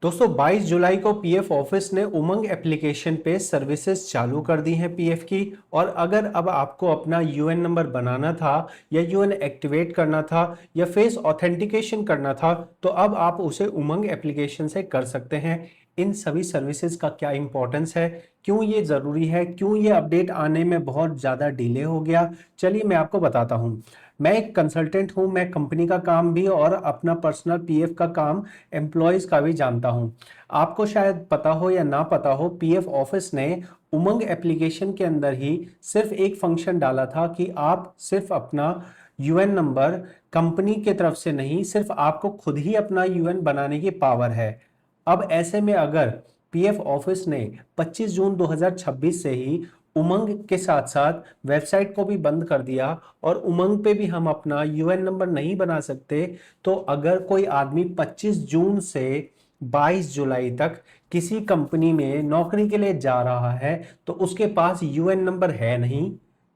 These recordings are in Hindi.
दोस्तों 22 जुलाई को पीएफ ऑफिस ने उमंग एप्लीकेशन पे सर्विसेज चालू कर दी हैं पीएफ की। और अगर अब आपको अपना यूएन नंबर बनाना था या यूएन एक्टिवेट करना था या फेस ऑथेंटिकेशन करना था तो अब आप उसे उमंग एप्लीकेशन से कर सकते हैं। इन सभी सर्विसेज का क्या इंपॉर्टेंस है, क्यों ये ज़रूरी है, क्यों ये अपडेट आने में बहुत ज़्यादा डिले हो गया, चलिए मैं आपको बताता हूँ। मैं एक कंसल्टेंट हूँ, मैं कंपनी का काम भी और अपना पर्सनल पीएफ का काम एम्प्लॉयज़ का भी जानता हूँ। आपको शायद पता हो या ना पता हो, पीएफ ऑफिस ने उमंग एप्लीकेशन के अंदर ही सिर्फ एक फंक्शन डाला था कि आप सिर्फ अपना यूएन नंबर कंपनी के तरफ से नहीं, सिर्फ आपको खुद ही अपना यूएन बनाने की पावर है। अब ऐसे में अगर पीएफ ऑफिस ने 25 जून 2026 से ही उमंग के साथ साथ वेबसाइट को भी बंद कर दिया और उमंग पे भी हम अपना यूएन नंबर नहीं बना सकते, तो अगर कोई आदमी 25 जून से 22 जुलाई तक किसी कंपनी में नौकरी के लिए जा रहा है तो उसके पास यूएन नंबर है नहीं,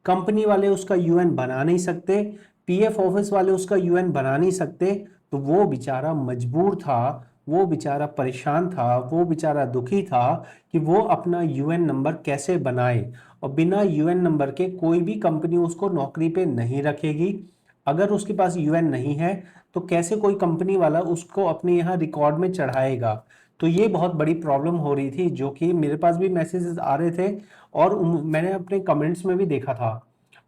कंपनी वाले उसका यूएन बना नहीं सकते, पीएफ ऑफिस वाले उसका यूएन बना नहीं सकते, तो वो बेचारा मजबूर था, वो बेचारा परेशान था, वो बेचारा दुखी था कि वो अपना यूएन नंबर कैसे बनाए। और बिना यूएन नंबर के कोई भी कंपनी उसको नौकरी पे नहीं रखेगी। अगर उसके पास यूएन नहीं है तो कैसे कोई कंपनी वाला उसको अपने यहाँ रिकॉर्ड में चढ़ाएगा। तो ये बहुत बड़ी प्रॉब्लम हो रही थी, जो कि मेरे पास भी मैसेजेस आ रहे थे और मैंने अपने कमेंट्स में भी देखा था।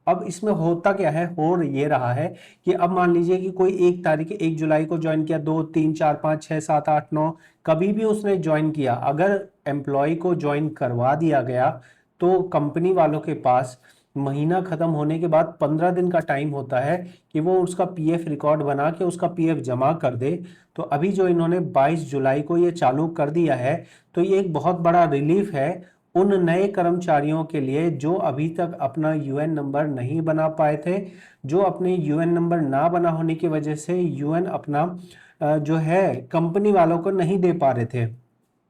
अब इसमें होता क्या है, हो ये रहा है कि अब मान लीजिए कि कोई 1 तारीख 1 जुलाई को ज्वाइन किया, 2 3 4 5 6 7 8 9 कभी भी उसने ज्वाइन किया, अगर एम्प्लॉय को ज्वाइन करवा दिया गया तो कंपनी वालों के पास महीना खत्म होने के बाद 15 दिन का टाइम होता है कि वो उसका पीएफ रिकॉर्ड बना के उसका पीएफ जमा कर दे। तो अभी जो इन्होंने 22 जुलाई को ये चालू कर दिया है, तो ये एक बहुत बड़ा रिलीफ है उन नए कर्मचारियों के लिए जो अभी तक अपना यूएन नंबर नहीं बना पाए थे, जो अपने यूएन नंबर ना बना होने की वजह से यूएन अपना जो है कंपनी वालों को नहीं दे पा रहे थे।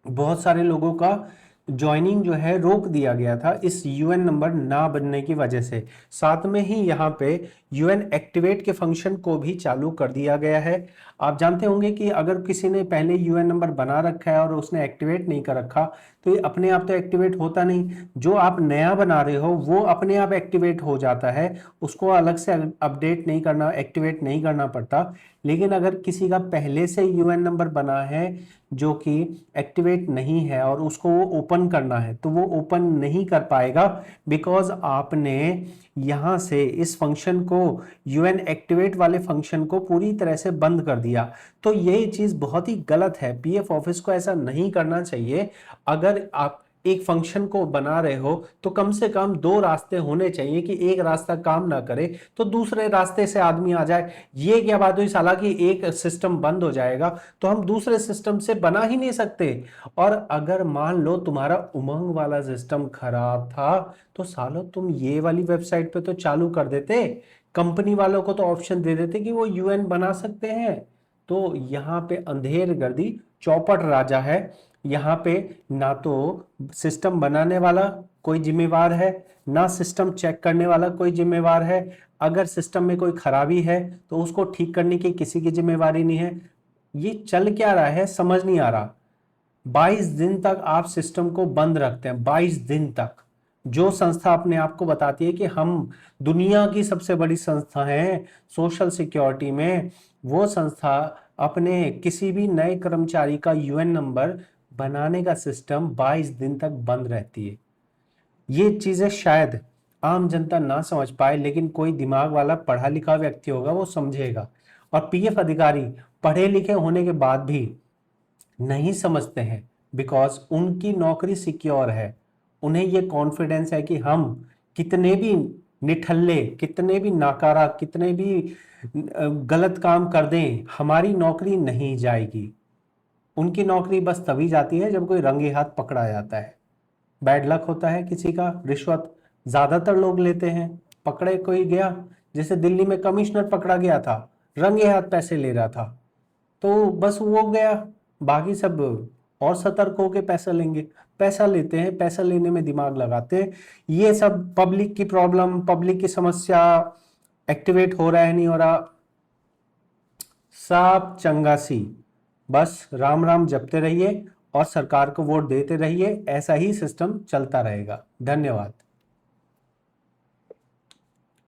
बहुत सारे लोगों का ज्वाइनिंग जो है रोक दिया गया था इस यूएन नंबर ना बनने की वजह से। साथ में ही यहाँ पे यूएन एक्टिवेट के फंक्शन को भी चालू कर दिया गया है। आप जानते होंगे कि अगर किसी ने पहले यूएन नंबर बना रखा है और उसने एक्टिवेट नहीं कर रखा तो ये अपने आप तो एक्टिवेट होता नहीं, जो आप नया बना रहे हो वो अपने आप एक्टिवेट हो जाता है, उसको अलग से अपडेट नहीं करना, एक्टिवेट नहीं करना पड़ता। लेकिन अगर किसी का पहले से यूएन नंबर बना है जो कि एक्टिवेट नहीं है और उसको वो ओपन करना है तो वो ओपन नहीं कर पाएगा, बिकॉज आपने यहां से इस फंक्शन को, यूएन एक्टिवेट वाले फंक्शन को पूरी तरह से बंद कर दिया। तो ये चीज बहुत ही गलत है, पीएफ ऑफिस को ऐसा नहीं करना चाहिए। अगर आप एक फंक्शन को बना रहे हो तो कम से कम दो रास्ते होने चाहिए कि एक रास्ता काम ना करे तो दूसरे रास्ते से आदमी आ जाए। ये क्या बात हुई साला कि एक सिस्टम बंद हो जाएगा तो हम दूसरे सिस्टम से बना ही नहीं सकते। और अगर मान लो तुम्हारा उमंग वाला सिस्टम खराब था तो सालो तुम ये वाली वेबसाइट पे तो चालू कर देते, कंपनी वालों को तो ऑप्शन दे देते कि वो यूएन बना सकते हैं। तो यहाँ पे अंधेर गर्दी चौपट राजा है। यहाँ पे ना तो सिस्टम बनाने वाला कोई जिम्मेवार है, ना सिस्टम चेक करने वाला कोई जिम्मेवार है। अगर सिस्टम में कोई खराबी है तो उसको ठीक करने की किसी की जिम्मेवारी नहीं है। ये चल क्या रहा है समझ नहीं आ रहा। 22 दिन तक आप सिस्टम को बंद रखते हैं, 22 दिन तक। जो संस्था अपने आप को बताती है कि हम दुनिया की सबसे बड़ी संस्था है सोशल सिक्योरिटी में, वो संस्था अपने किसी भी नए कर्मचारी का यूएन नंबर बनाने का सिस्टम 22 दिन तक बंद रहती है। ये चीजें शायद आम जनता ना समझ पाए, लेकिन कोई दिमाग वाला पढ़ा लिखा व्यक्ति होगा वो समझेगा। और पीएफ अधिकारी पढ़े लिखे होने के बाद भी नहीं समझते हैं, बिकॉज उनकी नौकरी सिक्योर है। उन्हें ये कॉन्फिडेंस है कि हम कितने भी निठल्ले, कितने भी नाकारा, कितने भी गलत काम कर दें, हमारी नौकरी नहीं जाएगी। उनकी नौकरी बस तभी जाती है जब कोई रंगे हाथ पकड़ा जाता है, बैड लक होता है किसी का, रिश्वत ज्यादातर लोग लेते हैं, पकड़े कोई गया, जैसे दिल्ली में कमिश्नर पकड़ा गया था, रंगे हाथ पैसे ले रहा था, तो बस वो गया, बाकी सब और सतर्क होके पैसा लेंगे। पैसा लेते हैं, पैसा लेने में दिमाग लगाते हैं। ये सब पब्लिक की प्रॉब्लम, पब्लिक की समस्या, एक्टिवेट हो रहा है नहीं हो रहा, सब चंगासी बस राम राम जपते रहिए और सरकार को वोट देते रहिए, ऐसा ही सिस्टम चलता रहेगा। धन्यवाद।